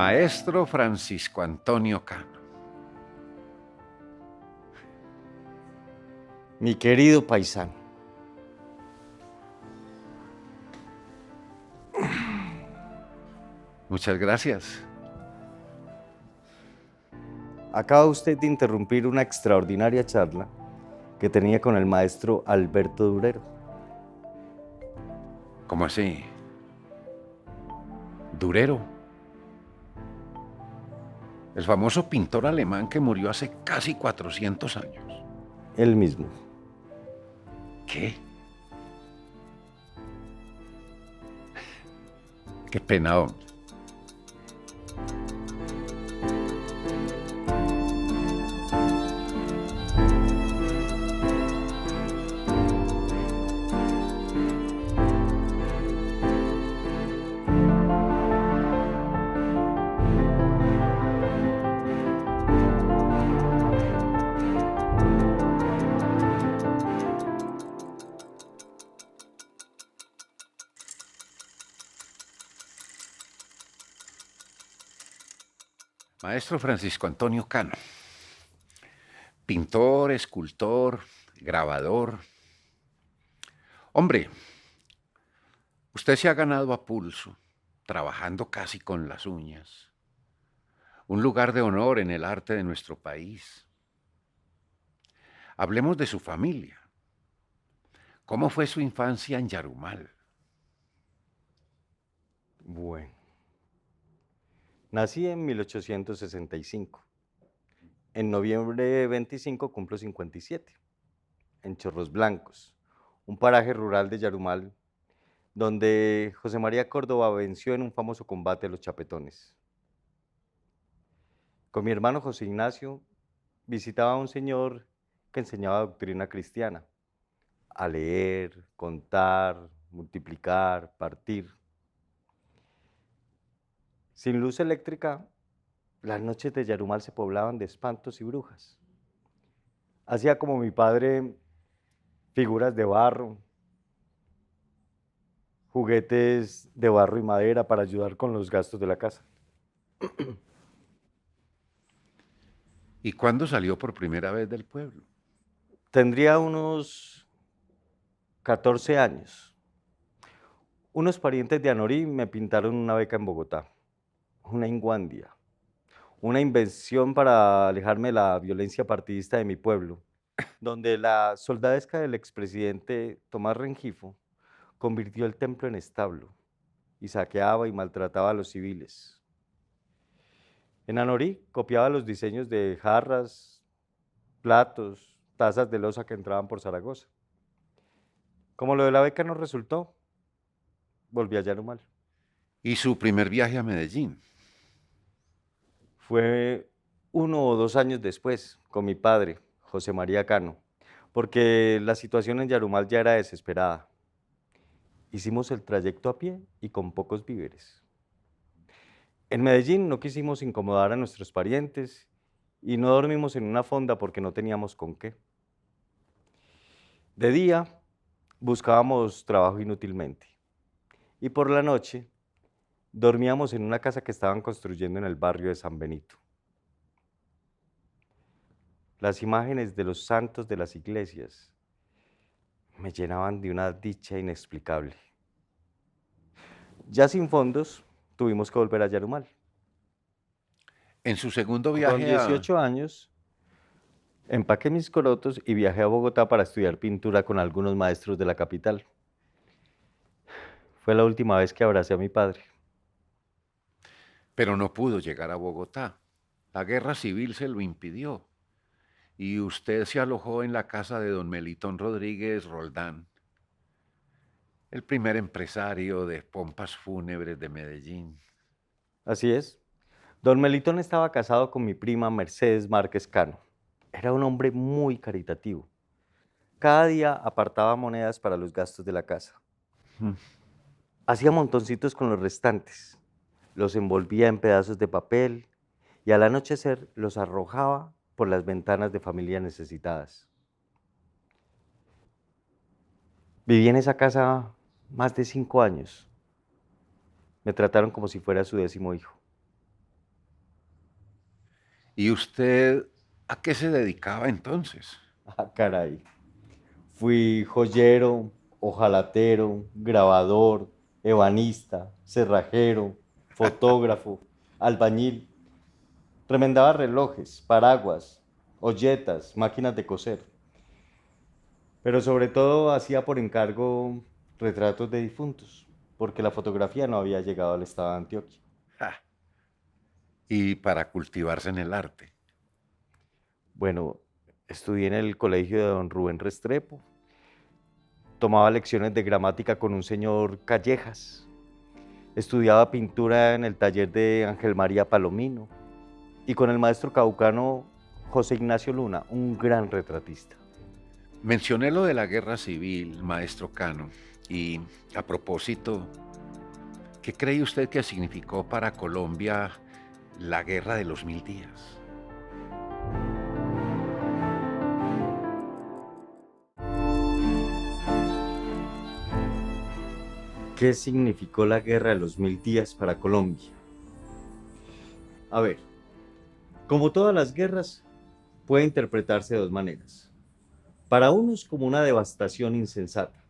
Maestro Francisco Antonio Cano. Mi querido paisano, Muchas gracias. acaba usted de interrumpir una extraordinaria charla que tenía con el maestro Alberto Durero. ¿Cómo así? Durero. El famoso pintor alemán que murió hace casi 400 años. Él mismo. ¿Qué? Qué pena, hombre. Maestro Francisco Antonio Cano. Pintor, escultor, grabador. Hombre, usted se ha ganado a pulso, trabajando casi con las uñas, un lugar de honor en el arte de nuestro país. Hablemos de su familia. ¿Cómo fue su infancia en Yarumal? Bueno, nací en 1865. En noviembre 25 cumplo 57, en Chorros Blancos, un paraje rural de Yarumal, donde José María Córdoba venció en un famoso combate a los chapetones. Con mi hermano José Ignacio visitaba a un señor que enseñaba doctrina cristiana, a leer, contar, multiplicar, partir. Sin luz eléctrica, las noches de Yarumal se poblaban de espantos y brujas. Hacía como mi padre figuras de barro, juguetes de barro y madera para ayudar con los gastos de la casa. ¿Y cuándo salió por primera vez del pueblo? Tendría unos 14 años. Unos parientes de Anorí me pintaron una beca en Bogotá, una inguandia, una invención para alejarme de la violencia partidista de mi pueblo, donde la soldadesca del expresidente Tomás Rengifo convirtió el templo en establo y saqueaba y maltrataba a los civiles. En Anorí copiaba los diseños de jarras, platos, tazas de loza que entraban por Zaragoza. Como lo de la beca no resultó, volví a Yarumal. ¿Y su primer viaje a Medellín? Fue 1 o 2 años después, con mi padre, José María Cano, porque la situación en Yarumal ya era desesperada. Hicimos el trayecto a pie y con pocos víveres. En Medellín no quisimos incomodar a nuestros parientes y no dormimos en una fonda porque no teníamos con qué. De día buscábamos trabajo inútilmente y por la noche dormíamos en una casa que estaban construyendo en el barrio de San Benito. Las imágenes de los santos de las iglesias me llenaban de una dicha inexplicable. Ya sin fondos, tuvimos que volver a Yarumal. En su segundo Con viaje a... 18 años, empaqué mis corotos y viajé a Bogotá para estudiar pintura con algunos maestros de la capital. Fue la última vez que abracé a mi padre. Pero no pudo llegar a Bogotá. La guerra civil se lo impidió. Y usted se alojó en la casa de don Melitón Rodríguez Roldán, el primer empresario de pompas fúnebres de Medellín. Así es. Don Melitón estaba casado con mi prima Mercedes Márquez Cano. Era un hombre muy caritativo. Cada día apartaba monedas para los gastos de la casa. Mm. Hacía montoncitos con los restantes. Los envolvía en pedazos de papel y al anochecer los arrojaba por las ventanas de familias necesitadas. Viví en esa casa más de 5 años. Me trataron como si fuera su 10.º hijo. ¿Y usted a qué se dedicaba entonces? Ah, caray. Fui joyero, hojalatero, grabador, ebanista, cerrajero, fotógrafo, albañil. Remendaba relojes, paraguas, olletas, máquinas de coser. Pero sobre todo hacía por encargo retratos de difuntos, porque la fotografía no había llegado al estado de Antioquia. Ja, y para cultivarse en el arte. Bueno, estudié en el colegio de don Rubén Restrepo, tomaba lecciones de gramática con un señor Callejas, estudiaba pintura en el taller de Ángel María Palomino y con el maestro caucano José Ignacio Luna, un gran retratista. Mencioné lo de la guerra civil, maestro Cano, y a propósito, ¿qué cree usted que significó para Colombia la guerra de los 1000 días? ¿Qué significó la guerra de los 1000 días para Colombia? A ver, como todas las guerras, puede interpretarse de dos maneras. Para unos como una devastación insensata,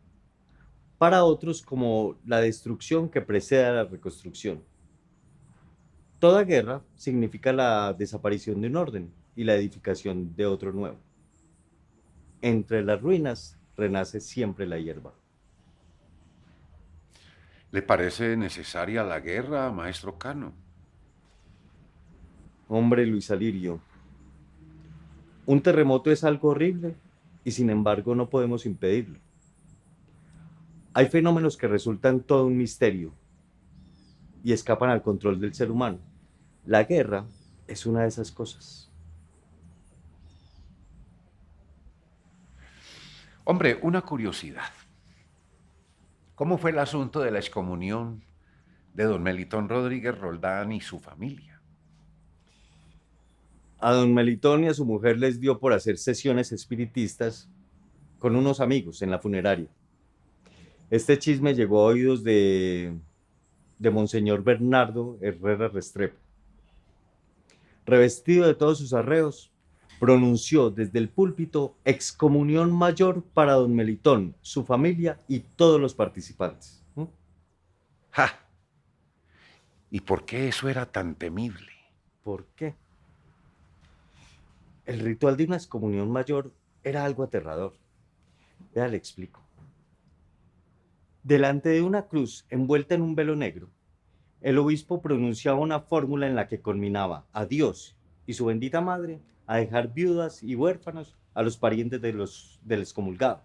para otros como la destrucción que precede a la reconstrucción. Toda guerra significa la desaparición de un orden y la edificación de otro nuevo. Entre las ruinas renace siempre la hierba. ¿Le parece necesaria la guerra, maestro Cano? Hombre Luis Alirio, un terremoto es algo horrible y sin embargo no podemos impedirlo. Hay fenómenos que resultan todo un misterio y escapan al control del ser humano. La guerra es una de esas cosas. Hombre, una curiosidad. ¿Cómo fue el asunto de la excomunión de don Melitón Rodríguez Roldán y su familia? A don Melitón y a su mujer les dio por hacer sesiones espiritistas con unos amigos en la funeraria. Este chisme llegó a oídos de Monseñor Bernardo Herrera Restrepo. Revestido de todos sus arreos, pronunció desde el púlpito excomunión mayor para don Melitón, su familia y todos los participantes. ¡Ja! ¿Y por qué eso era tan temible? ¿Por qué? El ritual de una excomunión mayor era algo aterrador. Ya le explico. Delante de una cruz envuelta en un velo negro, el obispo pronunciaba una fórmula en la que conminaba a Dios y su bendita madre a dejar viudas y huérfanos a los parientes del excomulgado,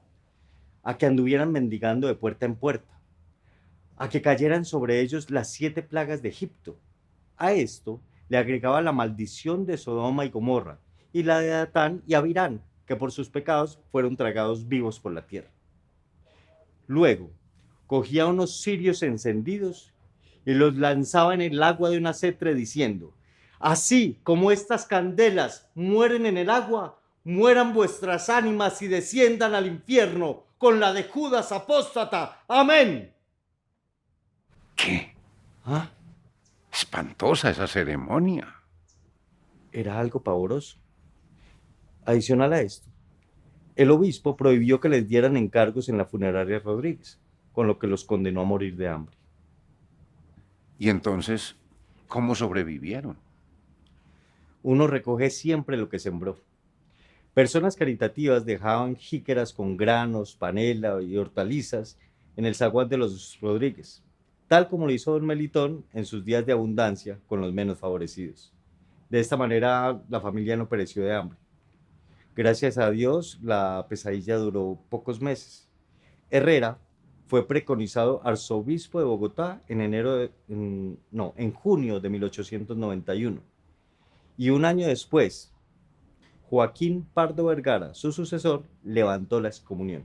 a que anduvieran mendigando de puerta en puerta, a que cayeran sobre ellos las 7 plagas de Egipto. A esto le agregaba la maldición de Sodoma y Gomorra y la de Datán y Abirán, que por sus pecados fueron tragados vivos por la tierra. Luego, cogía unos cirios encendidos y los lanzaba en el agua de una cetre diciendo: así como estas candelas mueren en el agua, mueran vuestras ánimas y desciendan al infierno con la de Judas apóstata. Amén. ¿Qué? ¿Ah? Espantosa esa ceremonia. Era algo pavoroso. Adicional a esto, el obispo prohibió que les dieran encargos en la funeraria Rodríguez, con lo que los condenó a morir de hambre. Y entonces, ¿cómo sobrevivieron? Uno recoge siempre lo que sembró. Personas caritativas dejaban jícaras con granos, panela y hortalizas en el zaguán de los Rodríguez, tal como lo hizo don Melitón en sus días de abundancia con los menos favorecidos. De esta manera, la familia no pereció de hambre. Gracias a Dios, la pesadilla duró pocos meses. Herrera fue preconizado arzobispo de Bogotá en junio de 1891. Y un año después, Joaquín Pardo Vergara, su sucesor, levantó la excomunión.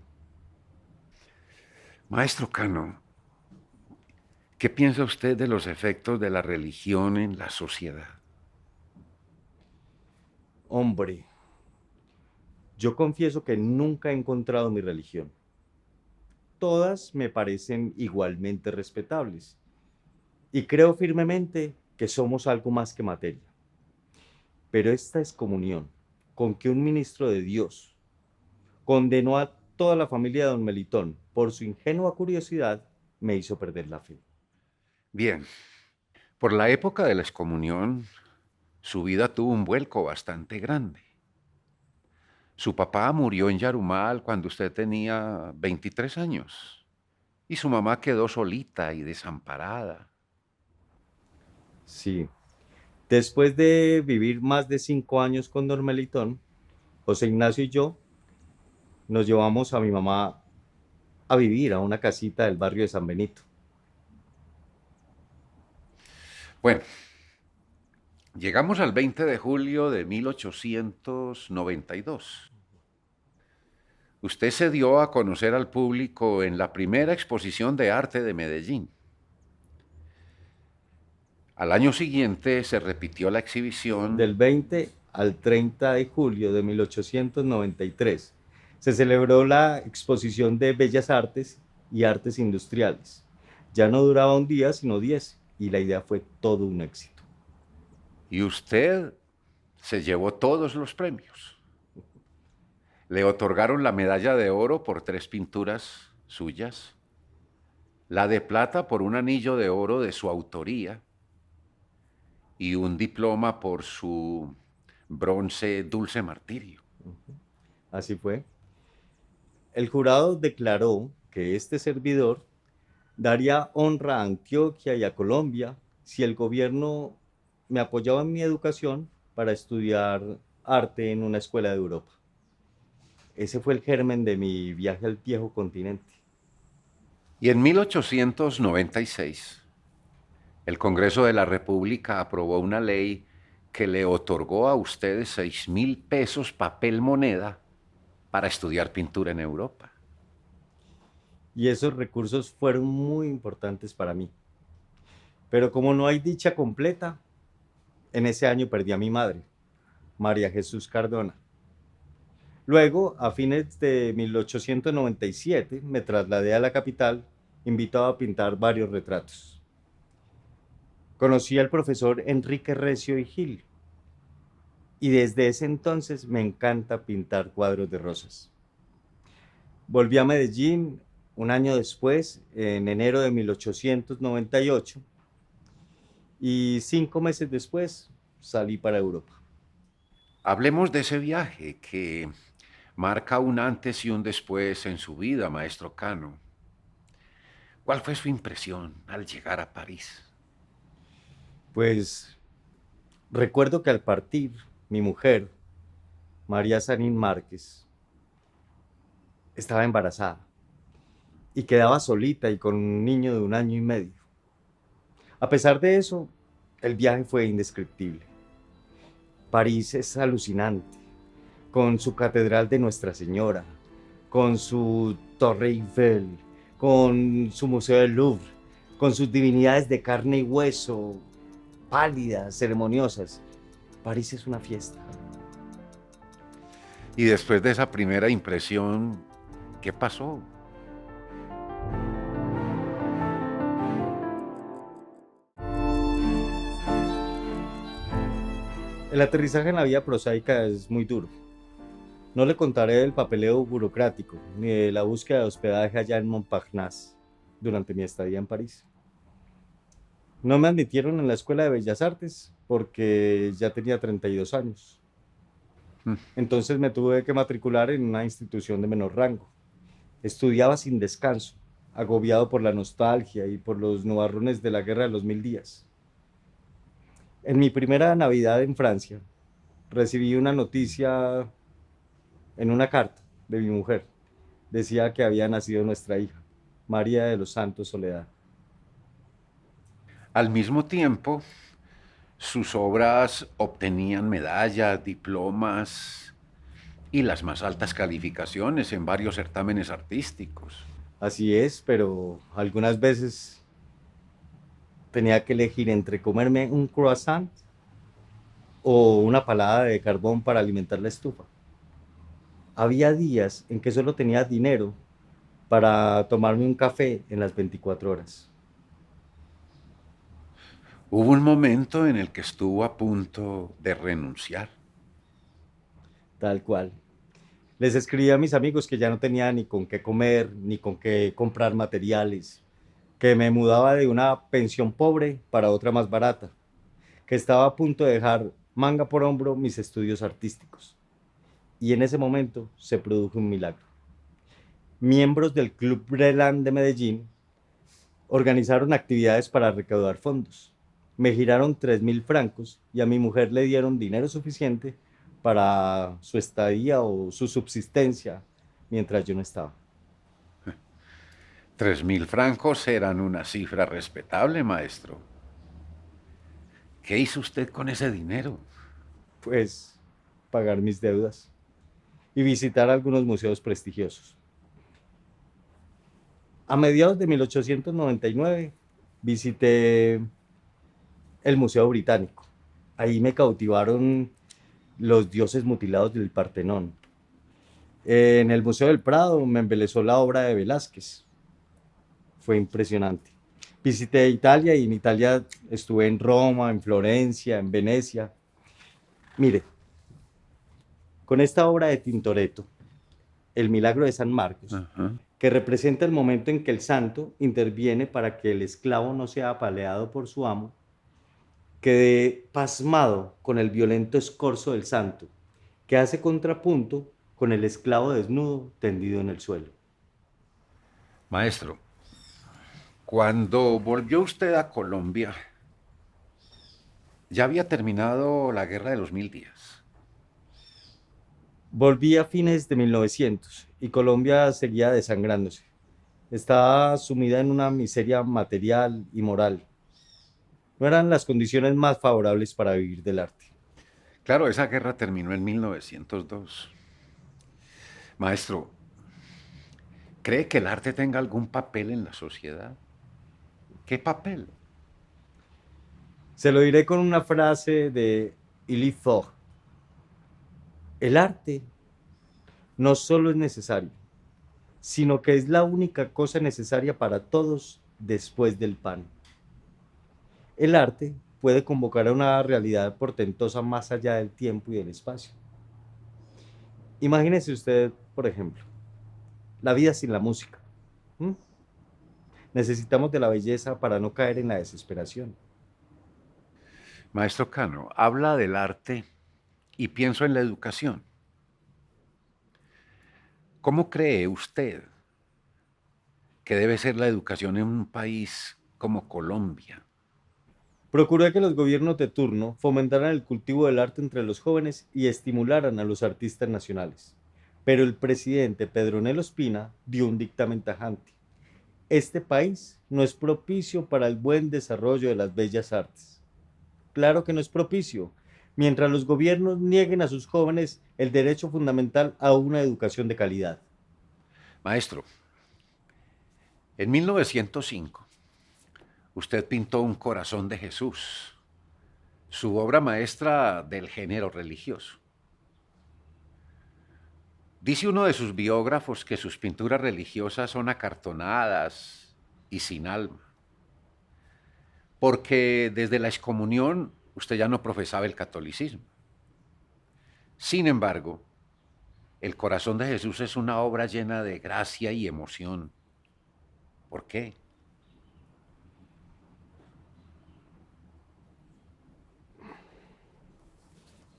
Maestro Cano, ¿qué piensa usted de los efectos de la religión en la sociedad? Hombre, yo confieso que nunca he encontrado mi religión. Todas me parecen igualmente respetables y creo firmemente que somos algo más que materia. Pero esta excomunión, con que un ministro de Dios condenó a toda la familia de don Melitón por su ingenua curiosidad, me hizo perder la fe. Bien, por la época de la excomunión, su vida tuvo un vuelco bastante grande. Su papá murió en Yarumal cuando usted tenía 23 años y su mamá quedó solita y desamparada. Sí, después de vivir más de 5 años con don Melitón, José Ignacio y yo nos llevamos a mi mamá a vivir a una casita del barrio de San Benito. Bueno, llegamos al 20 de julio de 1892. Usted se dio a conocer al público en la primera exposición de arte de Medellín. Al año siguiente se repitió la exhibición. Del 20 al 30 de julio de 1893 se celebró la exposición de Bellas Artes y Artes Industriales. Ya no duraba un día, sino 10, y la idea fue todo un éxito. Y usted se llevó todos los premios. Le otorgaron la medalla de oro por 3 pinturas suyas, la de plata por un anillo de oro de su autoría y un diploma por su bronce Dulce Martirio. Así fue. El jurado declaró que este servidor daría honra a Antioquia y a Colombia si el gobierno me apoyaba en mi educación para estudiar arte en una escuela de Europa. Ese fue el germen de mi viaje al viejo continente. Y en 1896, el Congreso de la República aprobó una ley que le otorgó a ustedes 6.000 pesos papel moneda para estudiar pintura en Europa. Y esos recursos fueron muy importantes para mí. Pero como no hay dicha completa, en ese año perdí a mi madre, María Jesús Cardona. Luego, a fines de 1897, me trasladé a la capital, invitado a pintar varios retratos. Conocí al profesor Enrique Recio y Gil, y desde ese entonces me encanta pintar cuadros de rosas. Volví a Medellín un año después, en enero de 1898, y 5 meses después salí para Europa. Hablemos de ese viaje que marca un antes y un después en su vida, maestro Cano. ¿Cuál fue su impresión al llegar a París? Pues recuerdo que al partir, mi mujer, María Sanín Márquez, estaba embarazada y quedaba solita y con un niño de 1 año y medio. A pesar de eso, el viaje fue indescriptible. París es alucinante, con su Catedral de Nuestra Señora, con su Torre Eiffel, con su Museo del Louvre, con sus divinidades de carne y hueso, pálidas, ceremoniosas. París es una fiesta. Y después de esa primera impresión, ¿qué pasó? El aterrizaje en la vida prosaica es muy duro. No le contaré del papeleo burocrático, ni de la búsqueda de hospedaje allá en Montparnasse durante mi estadía en París. No me admitieron en la Escuela de Bellas Artes porque ya tenía 32 años. Mm. Entonces me tuve que matricular en una institución de menor rango. Estudiaba sin descanso, agobiado por la nostalgia y por los nubarrones de la Guerra de los 1000 días. En mi primera Navidad en Francia, recibí una noticia en una carta de mi mujer. Decía que había nacido nuestra hija, María de los Santos Soledad. Al mismo tiempo, sus obras obtenían medallas, diplomas y las más altas calificaciones en varios certámenes artísticos. Así es, pero algunas veces tenía que elegir entre comerme un croissant o una palada de carbón para alimentar la estufa. Había días en que solo tenía dinero para tomarme un café en las 24 horas. Hubo un momento en el que estuvo a punto de renunciar. Tal cual. Les escribí a mis amigos que ya no tenía ni con qué comer, ni con qué comprar materiales, que me mudaba de una pensión pobre para otra más barata, que estaba a punto de dejar manga por hombro mis estudios artísticos. Y en ese momento se produjo un milagro. Miembros del Club Breland de Medellín organizaron actividades para recaudar fondos. Me giraron 3.000 francos y a mi mujer le dieron dinero suficiente para su estadía o su subsistencia mientras yo no estaba. 3.000 francos eran una cifra respetable, maestro. ¿Qué hizo usted con ese dinero? Pues pagar mis deudas y visitar algunos museos prestigiosos. A mediados de 1899 visité el Museo Británico. Ahí me cautivaron los dioses mutilados del Partenón. En el Museo del Prado me embelesó la obra de Velázquez. Fue impresionante. Visité Italia y en Italia estuve en Roma, en Florencia, en Venecia. Mire, con esta obra de Tintoretto, El Milagro de San Marcos, Ajá. que representa el momento en que el santo interviene para que el esclavo no sea apaleado por su amo, quedé pasmado con el violento escorzo del santo, que hace contrapunto con el esclavo desnudo tendido en el suelo. Maestro, cuando volvió usted a Colombia, ya había terminado la Guerra de los 1000 días. Volví a fines de 1900 y Colombia seguía desangrándose. Estaba sumida en una miseria material y moral. No eran las condiciones más favorables para vivir del arte. Claro, esa guerra terminó en 1902. Maestro, ¿cree que el arte tenga algún papel en la sociedad? ¿Qué papel? Se lo diré con una frase de Élie Faure. El arte no solo es necesario, sino que es la única cosa necesaria para todos después del pan. El arte puede convocar a una realidad portentosa más allá del tiempo y del espacio. Imagínese usted, por ejemplo, la vida sin la música. ¿Mm? Necesitamos de la belleza para no caer en la desesperación. Maestro Cano, habla del arte y pienso en la educación. ¿Cómo cree usted que debe ser la educación en un país como Colombia? Procuré que los gobiernos de turno fomentaran el cultivo del arte entre los jóvenes y estimularan a los artistas nacionales. Pero el presidente Pedro Nelo Ospina dio un dictamen tajante. Este país no es propicio para el buen desarrollo de las bellas artes. Claro que no es propicio, mientras los gobiernos nieguen a sus jóvenes el derecho fundamental a una educación de calidad. Maestro, en 1905 usted pintó un corazón de Jesús, su obra maestra del género religioso. Dice uno de sus biógrafos que sus pinturas religiosas son acartonadas y sin alma, porque desde la excomunión usted ya no profesaba el catolicismo. Sin embargo, el corazón de Jesús es una obra llena de gracia y emoción. ¿Por qué?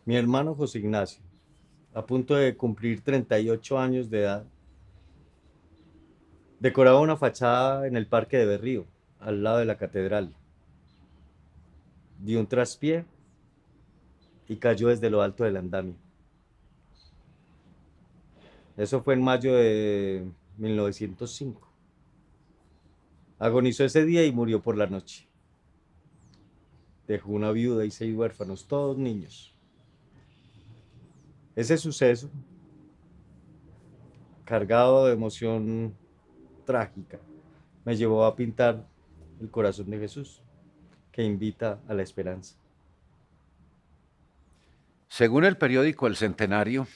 Mi hermano José Ignacio, a punto de cumplir 38 años de edad, decoraba una fachada en el Parque de Berrío, al lado de la catedral. Dio un traspié y cayó desde lo alto del andamio. Eso fue en mayo de 1905. Agonizó ese día y murió por la noche. Dejó una viuda y 6 huérfanos, todos niños. Ese suceso, cargado de emoción trágica, me llevó a pintar el corazón de Jesús, que invita a la esperanza. Según el periódico El Centenario,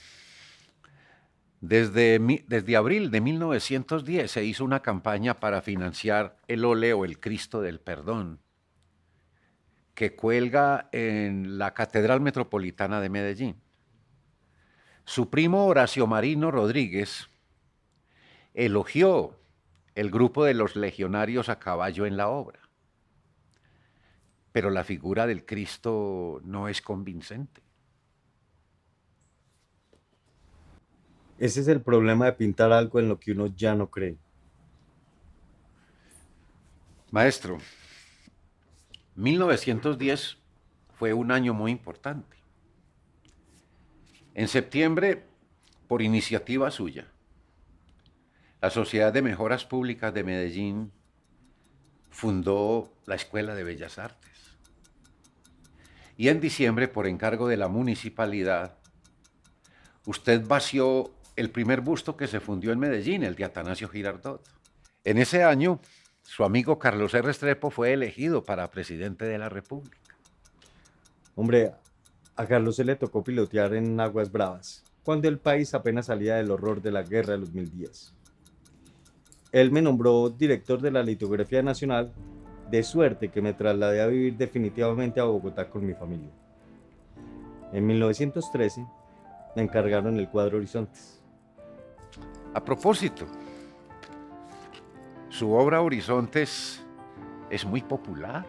desde abril de 1910 se hizo una campaña para financiar el óleo El Cristo del Perdón, que cuelga en la Catedral Metropolitana de Medellín. Su primo Horacio Marino Rodríguez elogió el grupo de los legionarios a caballo en la obra, pero la figura del Cristo no es convincente. Ese es el problema de pintar algo en lo que uno ya no cree. Maestro, 1910 fue un año muy importante. En septiembre, por iniciativa suya, la Sociedad de Mejoras Públicas de Medellín fundó la Escuela de Bellas Artes. Y en diciembre, por encargo de la municipalidad, usted vació el primer busto que se fundió en Medellín, el de Atanasio Girardot. En ese año, su amigo Carlos R. Restrepo fue elegido para presidente de la República. Hombre, a Carlos se le tocó pilotear en aguas bravas, cuando el país apenas salía del horror de la guerra de los 1000 días. Él me nombró director de la Litografía Nacional, de suerte que me trasladé a vivir definitivamente a Bogotá con mi familia. En 1913 me encargaron el cuadro Horizontes. A propósito, su obra Horizontes es muy popular.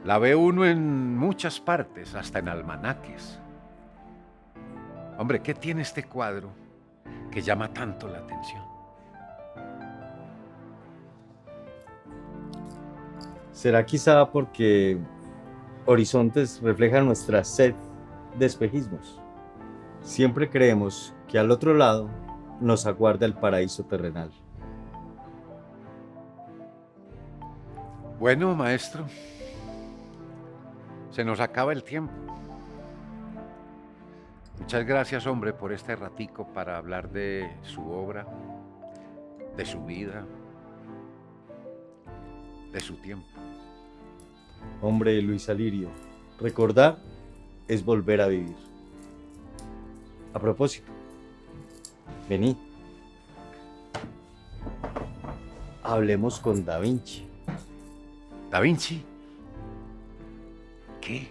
La ve uno en muchas partes, hasta en almanaques. Hombre, ¿qué tiene este cuadro que llama tanto la atención? Será quizá porque Horizontes refleja nuestra sed de espejismos. Siempre creemos que al otro lado nos aguarda el paraíso terrenal. Bueno, maestro, se nos acaba el tiempo. Muchas gracias, hombre, por este ratico para hablar de su obra, de su vida, de su tiempo. Hombre, Luis Alirio, recordar es volver a vivir. A propósito, vení. Hablemos con Da Vinci. ¿Da Vinci? ¿Qué?